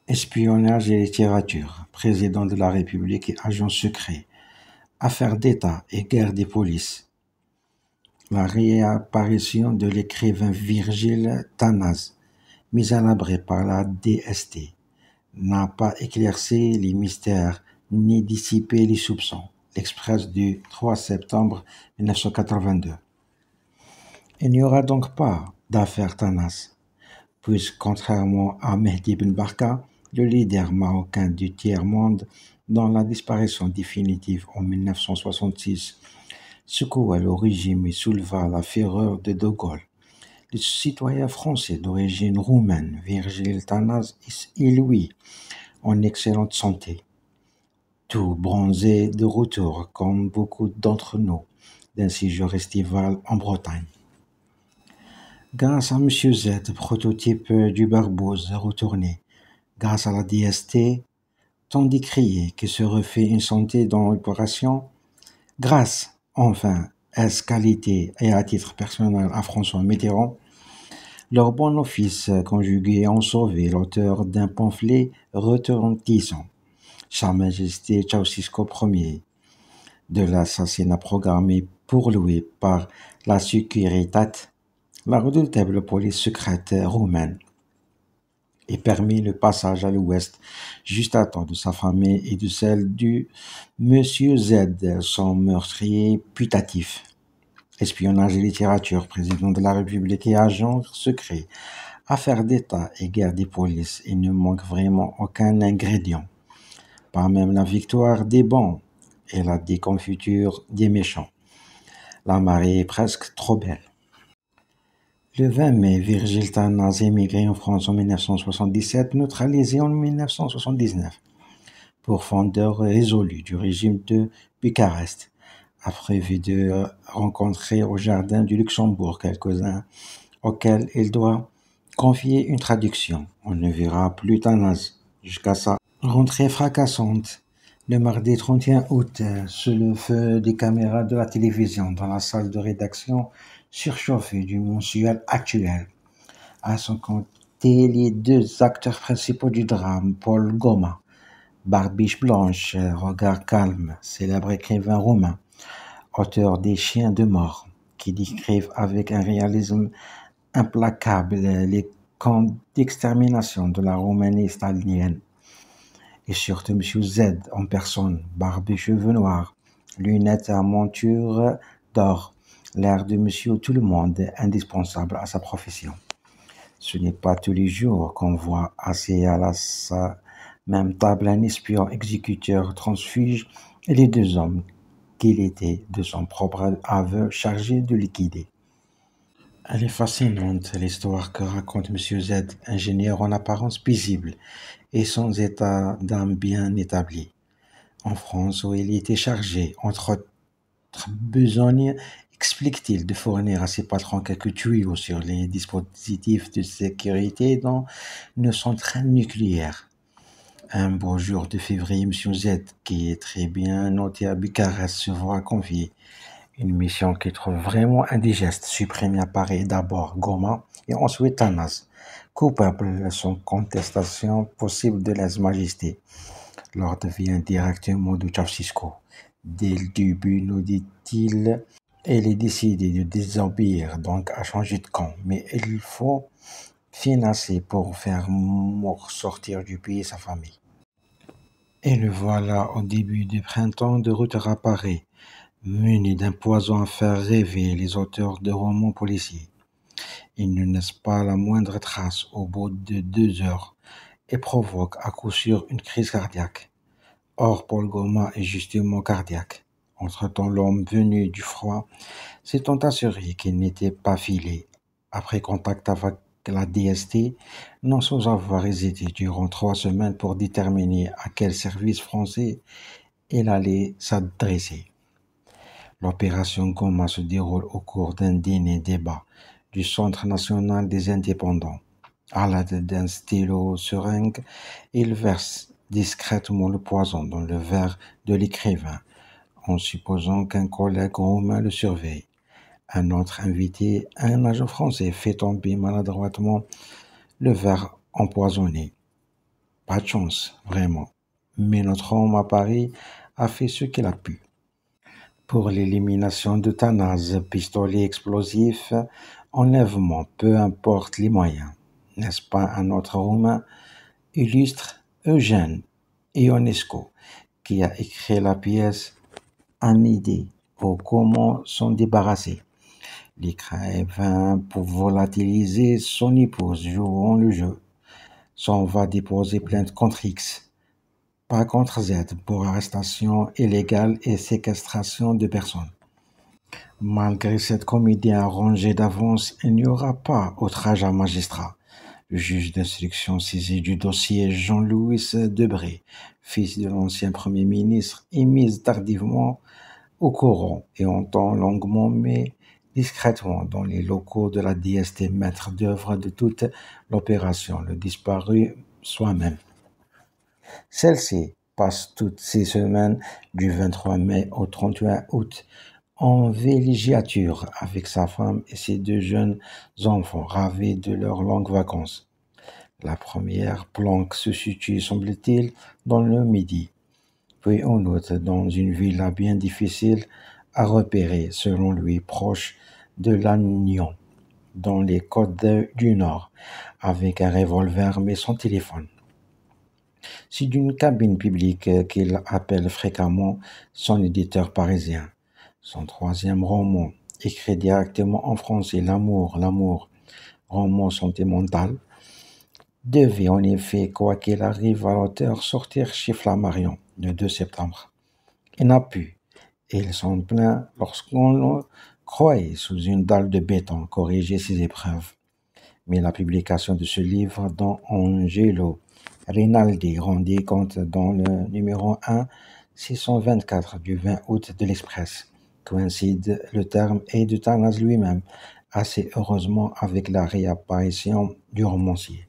Espionnage et littérature, président de la République et agent secret, affaires d'État et guerre des polices. La réapparition de l'écrivain Virgile Tanaz, mis à l'abri par la DST, n'a pas éclairci les mystères ni dissipé les soupçons. L'Express du 3 septembre 1982. Il n'y aura donc pas d'affaire Tanaz, puisque contrairement à Mehdi Ben Barka, le leader marocain du tiers-monde, dont la disparition définitive en 1966 secoua le régime et souleva la fureur de De Gaulle, le citoyen français d'origine roumaine, Virgile Tanaz, est lui en excellente santé, tout bronzé de retour, comme beaucoup d'entre nous, d'un séjour estival en Bretagne. Grâce à Monsieur Z, prototype du Barbose retourné, grâce à la DST, tant décriée qui se refait une santé dans l'opération, grâce, enfin, à sa qualité et à titre personnel à François Mitterrand, leur bon office conjugué ont sauvé l'auteur d'un pamphlet retentissant, Sa Majesté Ceausescu Ier, de l'assassinat programmé pour lui par la Securitat, la redoutable police secrète roumaine, et permis le passage à l'ouest juste à temps de sa famille et de celle du Monsieur Z, son meurtrier putatif. Espionnage et littérature, président de la République et agent secret, affaires d'État et guerre des polices, il ne manque vraiment aucun ingrédient. Pas même la victoire des bons et la déconfiture des méchants. La marée est presque trop belle. Le 20 mai, Virgile Tanaz émigré en France en 1977, neutralisé en 1979, pour fondeur résolu du régime de Bucarest, a prévu de rencontrer au jardin du Luxembourg quelques-uns auxquels il doit confier une traduction. On ne verra plus Tanaz jusqu'à sa rentrée fracassante le mardi 31 août, sous le feu des caméras de la télévision, dans la salle de rédaction surchauffée du mensuel Actuel. À son côté, les deux acteurs principaux du drame, Paul Goma, barbiche blanche, regard calme, célèbre écrivain roumain, auteur des Chiens de mort, qui décrivent avec un réalisme implacable les camps d'extermination de la Roumanie stalinienne. Et surtout M. Z en personne, barbe et cheveux noirs, lunettes à monture d'or, l'air de Monsieur Tout-le-Monde, indispensable à sa profession. Ce n'est pas tous les jours qu'on voit assis à sa même table un espion exécuteur transfuge et les deux hommes qu'il était de son propre aveu chargé de liquider. Elle est fascinante, l'histoire que raconte M. Z, ingénieur en apparence paisible et sans état d'âme bien établi. En France, où il était chargé, entre autres besognes, explique-t-il, de fournir à ses patrons quelques tuyaux sur les dispositifs de sécurité dans une centrale nucléaire. Un beau jour de février, M. Z, qui est très bien noté à Bucarest, se voit confier une mission qu'il trouve vraiment indigeste. Supprimer à Paris d'abord Goma et ensuite Tanaz, coupable sans contestation possible de lèse-majesté. L'ordre vient directement de Ceausescu. Dès le début, nous dit-il, elle est décidée de désobéir, donc à changer de camp. Mais il faut financer pour faire sortir du pays sa famille. Et le voilà au début du printemps de retour à Paris, muni d'un poison à faire rêver les auteurs de romans policiers. Il ne laisse pas la moindre trace au bout de 2 heures et provoque à coup sûr une crise cardiaque. Or, Paul Goma est justement cardiaque. Entre-temps, l'homme venu du froid s'étant assuré qu'il n'était pas filé. Après contact avec la DST, non sans avoir hésité durant 3 semaines pour déterminer à quel service français il allait s'adresser. L'opération Goma se déroule au cours d'un dîner-débat du Centre national des indépendants. À l'aide d'un stylo seringue, il verse discrètement le poison dans le verre de l'écrivain, en supposant qu'un collègue roumain le surveille. Un autre invité, un agent français, fait tomber maladroitement le verre empoisonné. Pas de chance, vraiment. Mais notre homme à Paris a fait ce qu'il a pu. Pour l'élimination d'euthanasie, pistolet explosif, enlèvement, peu importe les moyens. N'est-ce pas un autre Roumain illustre, Eugène Ionesco, qui a écrit la pièce Un idée pour comment s'en débarrasser. L'écrivain, pour volatiliser son épouse, jouant le jeu, s'en va déposer plainte contre X, pas contre Z, pour arrestation illégale et séquestration de personnes. Malgré cette comédie arrangée d'avance, il n'y aura pas outrage à magistrat. Le juge d'instruction saisi du dossier Jean-Louis Debré, fils de l'ancien Premier ministre, est mis tardivement au courant et entend longuement mais discrètement dans les locaux de la DST, maître d'œuvre de toute l'opération, le disparu soi-même. Celle-ci passe toutes ces semaines du 23 mai au 31 août en villégiature avec sa femme et ses deux jeunes enfants ravis de leurs longues vacances. La première planque se situe, semble-t-il, dans le Midi, puis en outre dans une villa bien difficile à repérer, selon lui, proche de Lannion, dans les côtes du Nord, avec un revolver mais sans téléphone. C'est d'une cabine publique qu'il appelle fréquemment son éditeur parisien. Son troisième roman, écrit directement en français, L'amour, roman sentimental, devait en effet, quoi qu'il arrive à l'auteur, sortir chez Flammarion le 2 septembre. Il n'a pu, et il s'en plaint lorsqu'on le croyait sous une dalle de béton corriger ses épreuves. Mais la publication de ce livre dont Angelo Rinaldi rendit compte dans le numéro 1 624 du 20 août de l'Express coïncide le terme et d'euthanasie lui-même, assez heureusement avec la réapparition du romancier.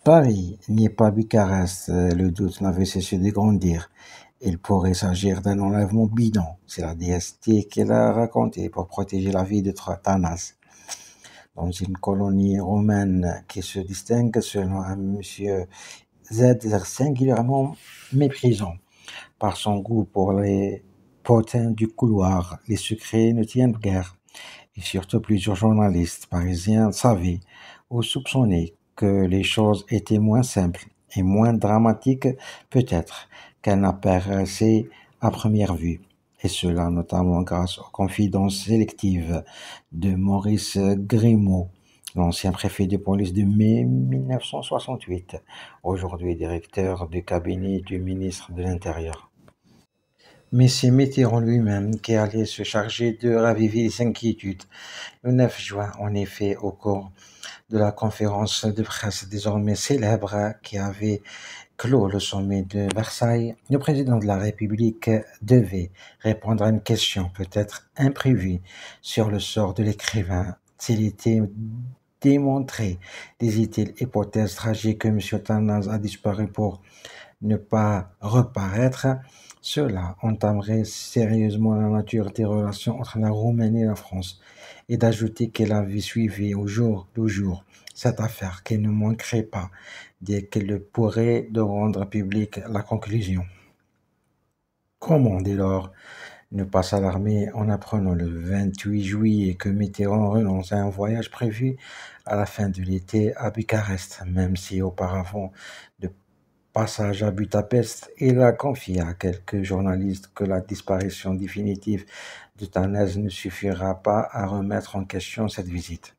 Paris n'est pas Bucarest, le doute n'avait cessé de grandir. Il pourrait s'agir d'un enlèvement bidon, c'est la DST qui l'a raconté pour protéger la vie de Tanas. Dans une colonie romaine qui se distingue selon un monsieur Z singulièrement méprisant par son goût pour les potins du couloir, les secrets ne tiennent guère. Et surtout plusieurs journalistes parisiens savaient ou soupçonnaient que les choses étaient moins simples et moins dramatiques peut-être qu'elles n'apparaissaient à première vue. Et cela notamment grâce aux confidences sélectives de Maurice Grimaud, l'ancien préfet de police de mai 1968, aujourd'hui directeur du cabinet du ministre de l'Intérieur. Mais c'est Mitterrand lui-même qui allait se charger de raviver les inquiétudes. Le 9 juin, en effet, au cours de la conférence de presse désormais célèbre qui avait clos le sommet de Versailles, le président de la République devait répondre à une question peut-être imprévue sur le sort de l'écrivain. S'il était démontré des hypothèses tragiques que M. Tanaz a disparu pour ne pas reparaître, cela entamerait sérieusement la nature des relations entre la Roumanie et la France, et d'ajouter qu'elle avait suivi au jour le jour cette affaire, qu'elle ne manquerait pas, dès qu'elle pourrait, de rendre publique la conclusion. Comment, dès lors, ne pas s'alarmer en apprenant le 28 juillet que Mitterrand renonce à un voyage prévu à la fin de l'été à Bucarest, même si auparavant, de passage à Budapest, il a confié à quelques journalistes que la disparition définitive de Tanez ne suffira pas à remettre en question cette visite.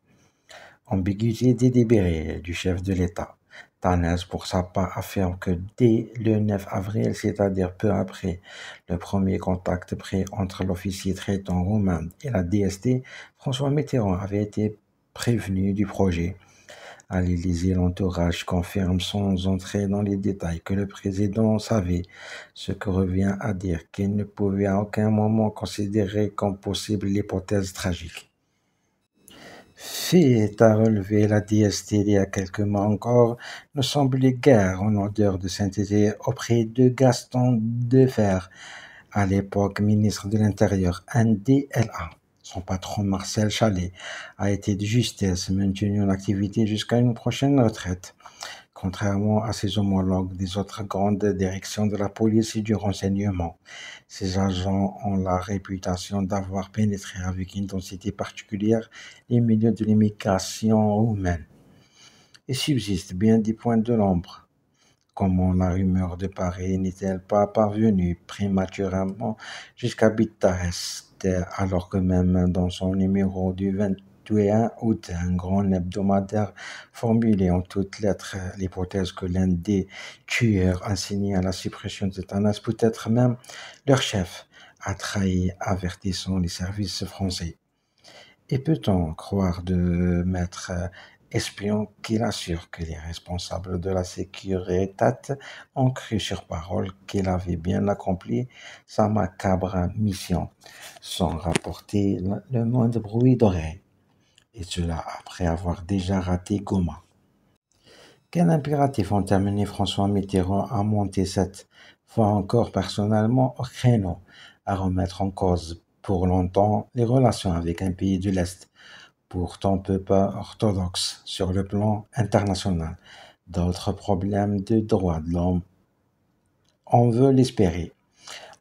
Ambiguïté délibérée du chef de l'État. Tanez, pour sa part, affirme que dès le 9 avril, c'est-à-dire peu après le premier contact pris entre l'officier traitant roumain et la DST, François Mitterrand avait été prévenu du projet. À l'Élysée, l'entourage confirme sans entrer dans les détails que le président savait, ce que revient à dire qu'il ne pouvait à aucun moment considérer comme possible l'hypothèse tragique. Fait à relever, la DST il y a quelques mois encore ne semblait guère en odeur de sainteté auprès de Gaston Defferre, à l'époque ministre de l'Intérieur, un DLA. Son patron Marcel Chalet a été de justesse maintenu en activité jusqu'à une prochaine retraite. contrairement à ses homologues des autres grandes directions de la police et du renseignement. Ces agents ont la réputation d'avoir pénétré avec une densité particulière les milieux de l'immigration humaine. Il subsiste bien des points de l'ombre. Comment la rumeur de Paris n'est-elle pas parvenue prématurément jusqu'à Bucarest, alors que même dans son numéro du 21 août, un grand hebdomadaire formulait en toutes lettres l'hypothèse que l'un des tueurs assignés à la suppression de Tanas, peut-être même leur chef, a trahi, avertissant les services français. Et peut-on croire de maître espion qu'il assure que les responsables de la sécurité ont cru sur parole qu'il avait bien accompli sa macabre mission, sans rapporter le moindre bruit d'oreille, et cela après avoir déjà raté Goma. Quel impératif ont amené François Mitterrand à monter cette fois encore personnellement au créneau, à remettre en cause pour longtemps les relations avec un pays de l'Est, pourtant peu orthodoxe sur le plan international. D'autres problèmes de droits de l'homme, on veut l'espérer.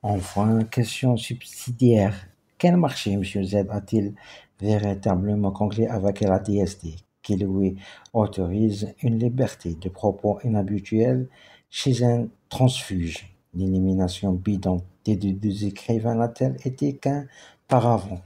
Enfin, question subsidiaire. Quel marché M. Z a-t-il véritablement conclu avec la DST qui lui autorise une liberté de propos inhabituelle chez un transfuge? L'élimination bidon des deux écrivains n'a-t-elle été qu'un paravent?